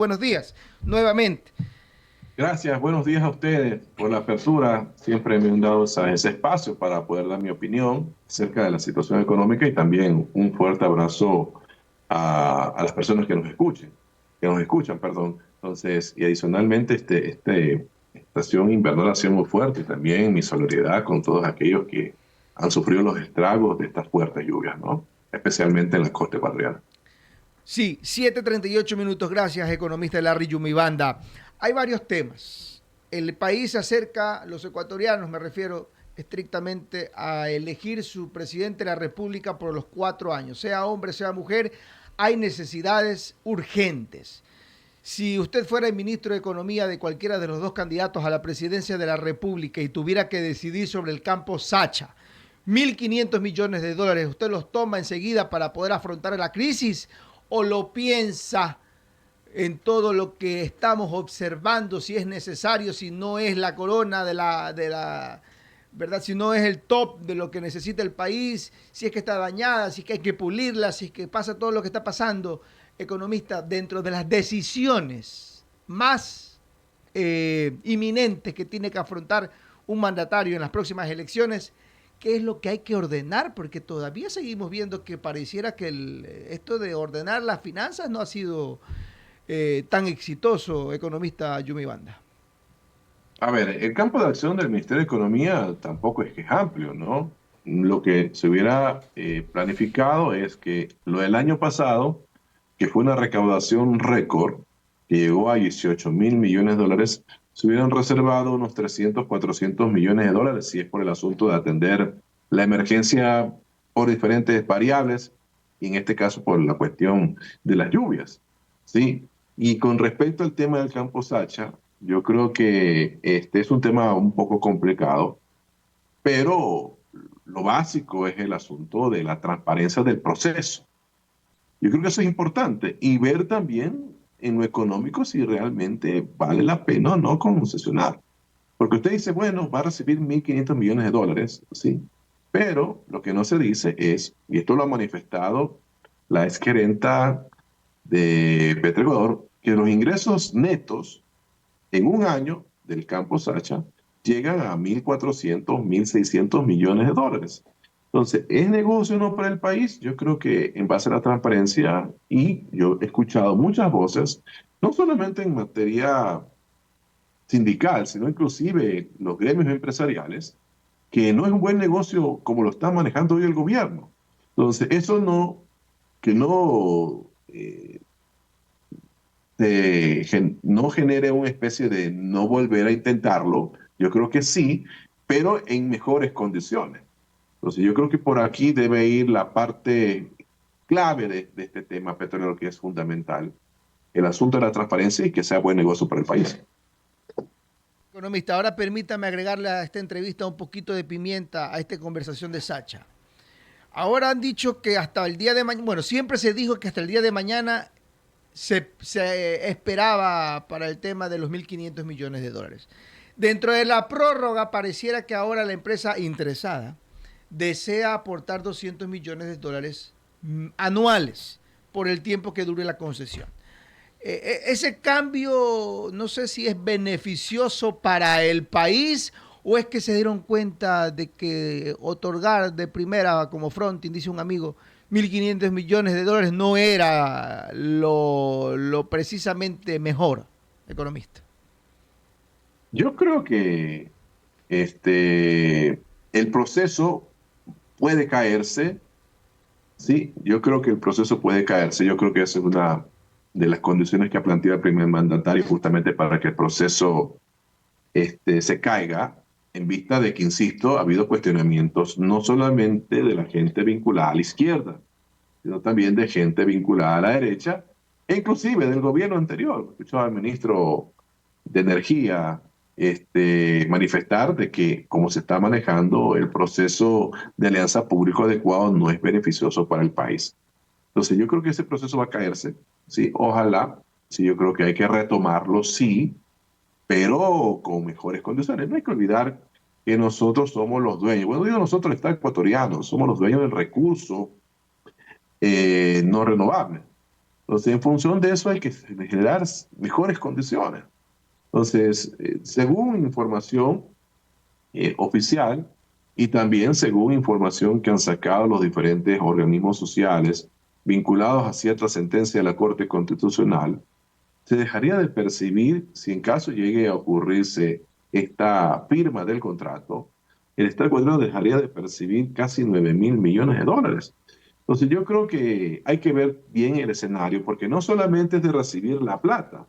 Buenos días, nuevamente. Gracias, buenos días a ustedes por la apertura. Siempre me han dado ese espacio para poder dar mi opinión acerca de la situación económica y también un fuerte abrazo a las personas que nos escuchan, perdón. Entonces, y adicionalmente, estación invernal ha sido muy fuerte y también mi solidaridad con todos aquellos que han sufrido los estragos de estas fuertes lluvias, ¿no? Especialmente en la costa ecuatoriana. Sí, 7:38 minutos. Gracias, economista Larry Yumibanda. Hay varios temas. El país se acerca, los ecuatorianos, me refiero estrictamente a elegir su presidente de la República por los 4 años. Sea hombre, sea mujer, hay necesidades urgentes. Si usted fuera el ministro de Economía de cualquiera de los dos candidatos a la presidencia de la República y tuviera que decidir sobre el campo Sacha, 1.500 millones de dólares, ¿usted los toma enseguida para poder afrontar la crisis o lo piensa en todo lo que estamos observando, si es necesario, si no es la corona de la ¿verdad? Si no es el top de lo que necesita el país, si es que está dañada, si es que hay que pulirla, si es que pasa todo lo que está pasando, economista, dentro de las decisiones más inminentes que tiene que afrontar un mandatario en las próximas elecciones, ¿qué es lo que hay que ordenar? Porque todavía seguimos viendo que pareciera que esto de ordenar las finanzas no ha sido tan exitoso, economista Yumi Banda. A ver, el campo de acción del Ministerio de Economía tampoco es que es amplio, ¿no? Lo que se hubiera planificado es que lo del año pasado, que fue una recaudación récord, que llegó a 18.000 millones de dólares, se hubieran reservado unos 300, 400 millones de dólares, si es por el asunto de atender la emergencia por diferentes variables, y en este caso por la cuestión de las lluvias, ¿sí? Y con respecto al tema del campo Sacha, yo creo que este es un tema un poco complicado, pero lo básico es el asunto de la transparencia del proceso. Yo creo que eso es importante y ver también en lo económico si realmente vale la pena o no concesionar. Porque usted dice, bueno, va a recibir 1.500 millones de dólares, sí, pero lo que no se dice es, y esto lo ha manifestado la exgerenta de Petroecuador, que los ingresos netos en un año del campo Sacha llegan a 1.400, 1.600 millones de dólares. Entonces, ¿es negocio o no para el país? Yo creo que en base a la transparencia, y yo he escuchado muchas voces, no solamente en materia sindical, sino inclusive los gremios empresariales, que no es un buen negocio como lo está manejando hoy el gobierno. Entonces, eso no, que no no genere una especie de no volver a intentarlo, yo creo que sí, pero en mejores condiciones. Entonces yo creo que por aquí debe ir la parte clave de este tema petrolero que es fundamental, el asunto de la transparencia y que sea buen negocio para el país. Economista, ahora permítame agregarle a esta entrevista un poquito de pimienta a esta conversación de Sacha. Ahora han dicho que hasta el día de mañana, bueno, siempre se dijo que hasta el día de mañana se esperaba para el tema de los 1.500 millones de dólares. Dentro de la prórroga pareciera que ahora la empresa interesada desea aportar 200 millones de dólares anuales por el tiempo que dure la concesión. Ese cambio no sé si es beneficioso para el país o es que se dieron cuenta de que otorgar de primera como fronting, dice un amigo, 1.500 millones de dólares no era lo precisamente mejor, economista. Yo creo que el proceso puede caerse. Sí, yo creo que el proceso puede caerse. Yo creo que esa es una de las condiciones que ha planteado el primer mandatario justamente para que el proceso se caiga en vista de que, insisto, ha habido cuestionamientos no solamente de la gente vinculada a la izquierda, sino también de gente vinculada a la derecha, e inclusive del gobierno anterior. Escuchaba al ministro de Energía manifestar de que como se está manejando el proceso de alianza público-adecuado no es beneficioso para el país. Entonces yo creo que ese proceso va a caerse, ¿sí? Ojalá, sí, yo creo que hay que retomarlo, sí, pero con mejores condiciones. No hay que olvidar que nosotros somos los dueños. Bueno, digo nosotros, está ecuatorianos, somos los dueños del recurso no renovable. Entonces, en función de eso hay que generar mejores condiciones. Entonces, según información oficial y también según información que han sacado los diferentes organismos sociales vinculados a cierta sentencia de la Corte Constitucional, se dejaría de percibir, si en caso llegue a ocurrirse esta firma del contrato, el Estado ecuatoriano dejaría de percibir casi 9.000 millones de dólares. Entonces yo creo que hay que ver bien el escenario, porque no solamente es de recibir la plata,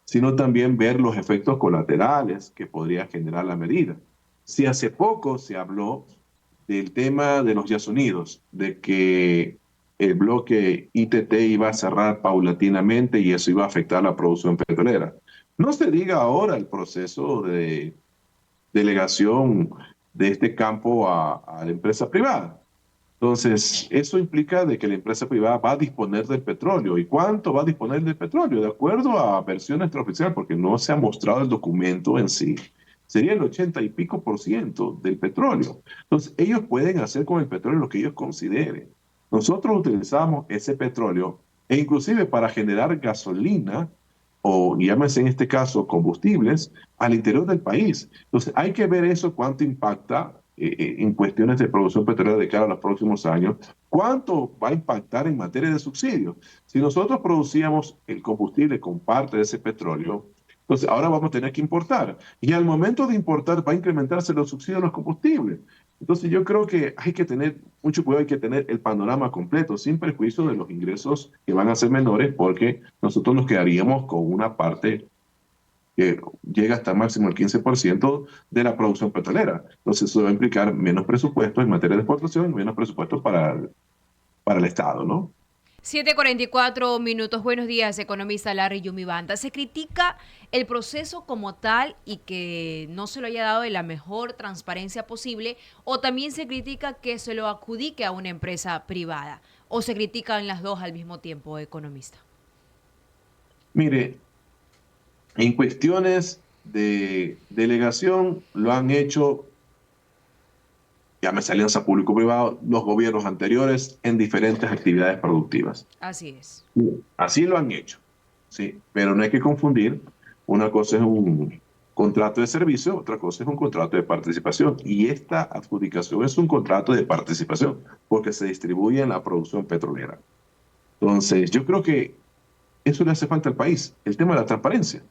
sino también ver los efectos colaterales que podría generar la medida. Si hace poco se habló del tema de los Unidos, de que el bloque ITT iba a cerrar paulatinamente y eso iba a afectar la producción petrolera. No se diga ahora el proceso de delegación de este campo a la empresa privada. Entonces, eso implica de que la empresa privada va a disponer del petróleo. ¿Y cuánto va a disponer del petróleo? De acuerdo a versión extraoficial, porque no se ha mostrado el documento en sí, sería el 80 y pico% del petróleo. Entonces, ellos pueden hacer con el petróleo lo que ellos consideren. Nosotros utilizamos ese petróleo e inclusive para generar gasolina o llámese en este caso combustibles al interior del país. Entonces hay que ver eso cuánto impacta en cuestiones de producción petrolera de cara a los próximos años, cuánto va a impactar en materia de subsidios. Si nosotros producíamos el combustible con parte de ese petróleo, entonces ahora vamos a tener que importar. Y al momento de importar va a incrementarse los subsidios a los combustibles. Entonces yo creo que hay que tener mucho cuidado, hay que tener el panorama completo, sin perjuicio de los ingresos que van a ser menores, porque nosotros nos quedaríamos con una parte que llega hasta máximo el 15% de la producción petrolera. Entonces eso va a implicar menos presupuestos en materia de exportación y menos presupuestos para el Estado, ¿no? 7:44 minutos. Buenos días, economista Larry Yumibanda. Se critica el proceso como tal y que no se lo haya dado de la mejor transparencia posible, o también se critica que se lo adjudique a una empresa privada, o se critican las dos al mismo tiempo, economista. Mire, en cuestiones de delegación lo han hecho, llámese alianza público-privado, los gobiernos anteriores en diferentes actividades productivas. Así es. Así lo han hecho, sí, pero no hay que confundir, una cosa es un contrato de servicio, otra cosa es un contrato de participación, y esta adjudicación es un contrato de participación, porque se distribuye en la producción petrolera. Entonces, yo creo que eso le hace falta al país, el tema de la transparencia.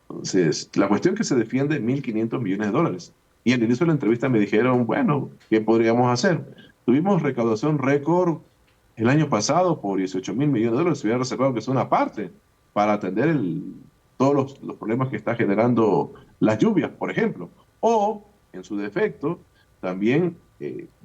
Entonces, la cuestión que se defiende 1.500 millones de dólares. Y al inicio de la entrevista me dijeron, bueno, ¿qué podríamos hacer? Tuvimos recaudación récord el año pasado por 18.000 millones de dólares. Se hubiera reservado que es una parte para atender todos los problemas que está generando las lluvias, por ejemplo. O, en su defecto, también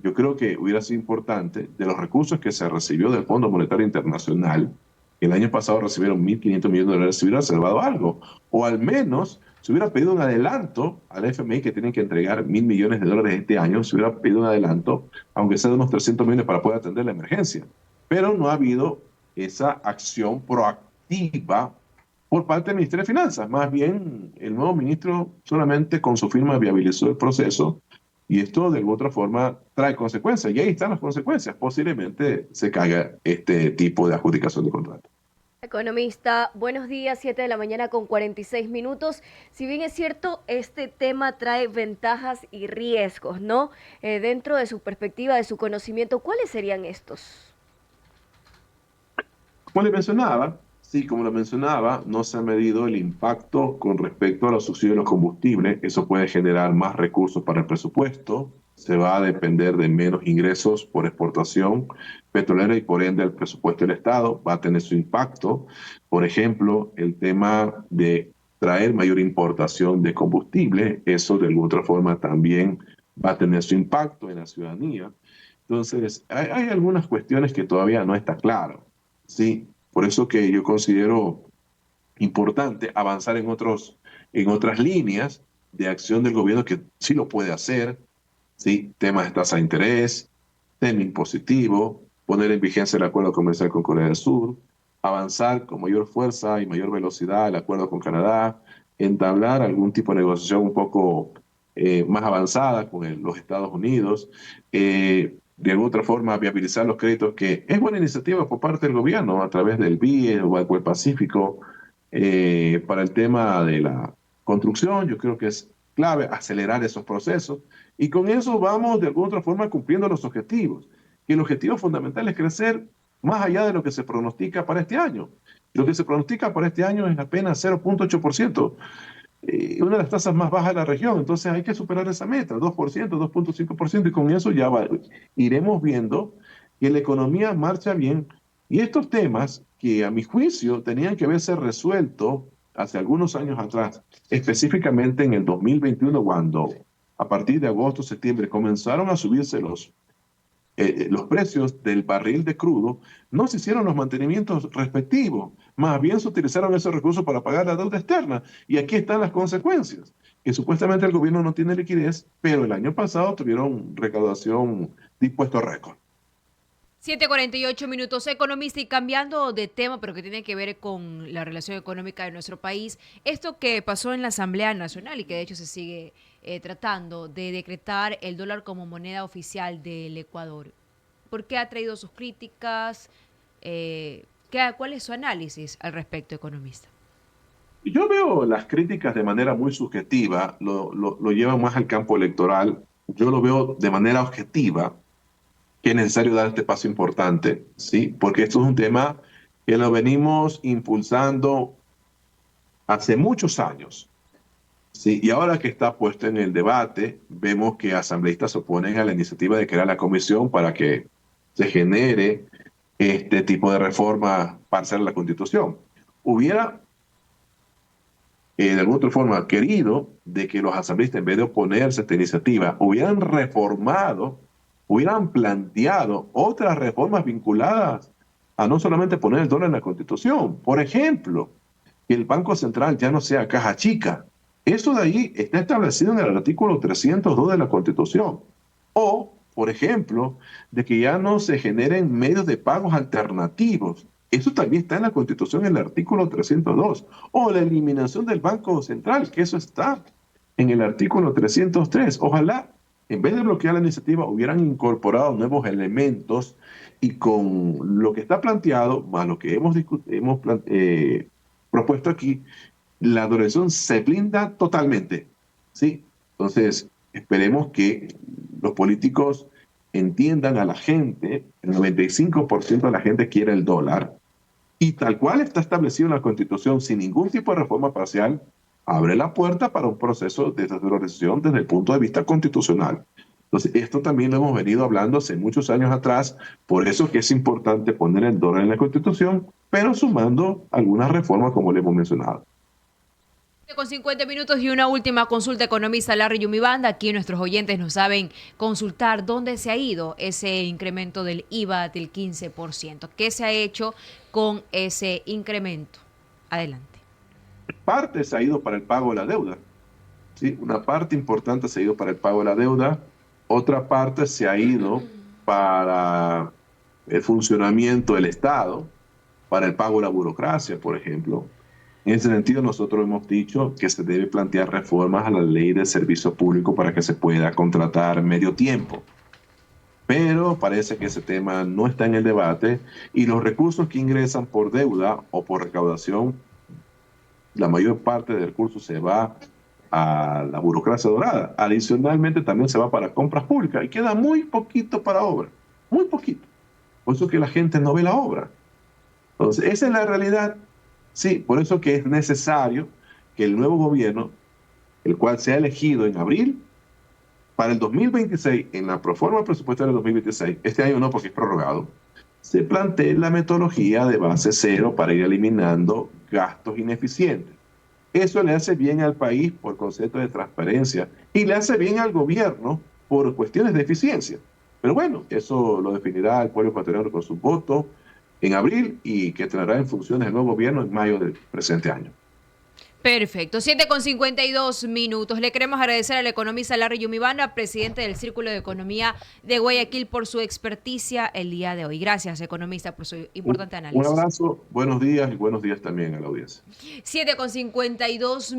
yo creo que hubiera sido importante de los recursos que se recibió del Fondo Monetario Internacional. El año pasado recibieron 1.500 millones de dólares, se hubiera reservado algo. O al menos se hubiera pedido un adelanto al FMI, que tienen que entregar 1.000 millones de dólares este año, se hubiera pedido un adelanto, aunque sea de unos 300 millones para poder atender la emergencia. Pero no ha habido esa acción proactiva por parte del Ministerio de Finanzas. Más bien, el nuevo ministro solamente con su firma viabilizó el proceso y esto de alguna otra forma trae consecuencias. Y ahí están las consecuencias. Posiblemente se caiga este tipo de adjudicación de contrato. Economista, buenos días, 7 de la mañana con 46 minutos. Si bien es cierto, este tema trae ventajas y riesgos, ¿no? Dentro de su perspectiva, de su conocimiento, ¿cuáles serían estos? Como le mencionaba, sí, como lo mencionaba, no se ha medido el impacto con respecto a los subsidios de los combustibles. Eso puede generar más recursos para el presupuesto. Se va a depender de menos ingresos por exportación petrolera y por ende el presupuesto del Estado va a tener su impacto. Por ejemplo, el tema de traer mayor importación de combustible, eso de alguna otra forma también va a tener su impacto en la ciudadanía. Entonces, hay algunas cuestiones que todavía no está claro. Sí, por eso que yo considero importante avanzar en otras líneas de acción del gobierno que sí lo puede hacer, ¿sí? Temas de tasa de interés, tema impositivo, poner en vigencia el acuerdo comercial con Corea del Sur, avanzar con mayor fuerza y mayor velocidad el acuerdo con Canadá, entablar algún tipo de negociación un poco más avanzada con los Estados Unidos, de alguna otra forma viabilizar los créditos, que es buena iniciativa por parte del gobierno a través del BIE o Banco del Pacífico para el tema de la construcción. Yo creo que es clave acelerar esos procesos y con eso vamos de alguna otra forma cumpliendo los objetivos. Y el objetivo fundamental es crecer más allá de lo que se pronostica para este año. Lo que se pronostica para este año es apenas 0,8%, una de las tasas más bajas de la región. Entonces hay que superar esa meta, 2%, 2,5%, y con eso ya iremos viendo que la economía marcha bien. Y estos temas que a mi juicio tenían que haberse resuelto hace algunos años atrás, específicamente en el 2021, cuando a partir de agosto, septiembre comenzaron a subirse los precios del barril de crudo, no se hicieron los mantenimientos respectivos, más bien se utilizaron esos recursos para pagar la deuda externa. Y aquí están las consecuencias, que supuestamente el gobierno no tiene liquidez, pero el año pasado tuvieron recaudación de impuestos récord. 7:48, economista, y cambiando de tema, pero que tiene que ver con la relación económica de nuestro país, esto que pasó en la Asamblea Nacional y que de hecho se sigue tratando de decretar el dólar como moneda oficial del Ecuador. ¿Por qué ha traído sus críticas? ¿Cuál es su análisis al respecto, economista? Yo veo las críticas de manera muy subjetiva, lo llevan más al campo electoral. Yo lo veo de manera objetiva, que es necesario dar este paso importante, ¿sí? Porque esto es un tema que lo venimos impulsando hace muchos años, ¿sí? Y ahora que está puesto en el debate, vemos que asambleístas se oponen a la iniciativa de crear la comisión para que se genere este tipo de reforma parcial a la Constitución. Hubiera, de alguna otra forma, querido de que los asambleístas, en vez de oponerse a esta iniciativa, hubieran reformado, hubieran planteado otras reformas vinculadas a no solamente poner el dólar en la Constitución. Por ejemplo, que el Banco Central ya no sea caja chica. Eso de ahí está establecido en el artículo 302 de la Constitución. O, por ejemplo, de que ya no se generen medios de pagos alternativos. Eso también está en la Constitución, en el artículo 302. O la eliminación del Banco Central, que eso está en el artículo 303. Ojalá, en vez de bloquear la iniciativa, hubieran incorporado nuevos elementos y con lo que está planteado, más lo que hemos propuesto aquí, la duración se blinda totalmente, ¿sí? Entonces, esperemos que los políticos entiendan a la gente, el 95% de la gente quiere el dólar, y tal cual está establecido en la Constitución, sin ningún tipo de reforma parcial, abre la puerta para un proceso de desdolarización desde el punto de vista constitucional. Entonces, esto también lo hemos venido hablando hace muchos años atrás, por eso que es importante poner el dólar en la Constitución, pero sumando algunas reformas como le hemos mencionado. Con 50 minutos y una última consulta, economista Larry Yumibanda. Aquí nuestros oyentes nos saben consultar dónde se ha ido ese incremento del IVA del 15%. ¿Qué se ha hecho con ese incremento? Adelante. Parte se ha ido para el pago de la deuda, ¿sí? Una parte importante se ha ido para el pago de la deuda, otra parte se ha ido para el funcionamiento del Estado, para el pago de la burocracia, por ejemplo. En ese sentido, nosotros hemos dicho que se debe plantear reformas a la ley de servicio público para que se pueda contratar medio tiempo. Pero parece que ese tema no está en el debate y los recursos que ingresan por deuda o por recaudación, la mayor parte del recurso se va a la burocracia dorada. Adicionalmente, también se va para compras públicas y queda muy poquito para obra, muy poquito. Por eso que la gente no ve la obra. Entonces, esa es la realidad. Sí, por eso que es necesario que el nuevo gobierno, el cual se ha elegido en abril, para el 2026, en la proforma presupuestaria del 2026, este año no porque es prorrogado, se plantee la metodología de base cero para ir eliminando gastos ineficientes. Eso le hace bien al país por concepto de transparencia y le hace bien al gobierno por cuestiones de eficiencia. Pero bueno, eso lo definirá el pueblo ecuatoriano con su voto en abril y que entrará en funciones el nuevo gobierno en mayo del presente año. Perfecto, 7:52. Le queremos agradecer al economista Larry Yumibanda, presidente del Círculo de Economía de Guayaquil, por su experticia el día de hoy. Gracias, economista, por su importante análisis. Un abrazo, buenos días y buenos días también a la audiencia. 7:52.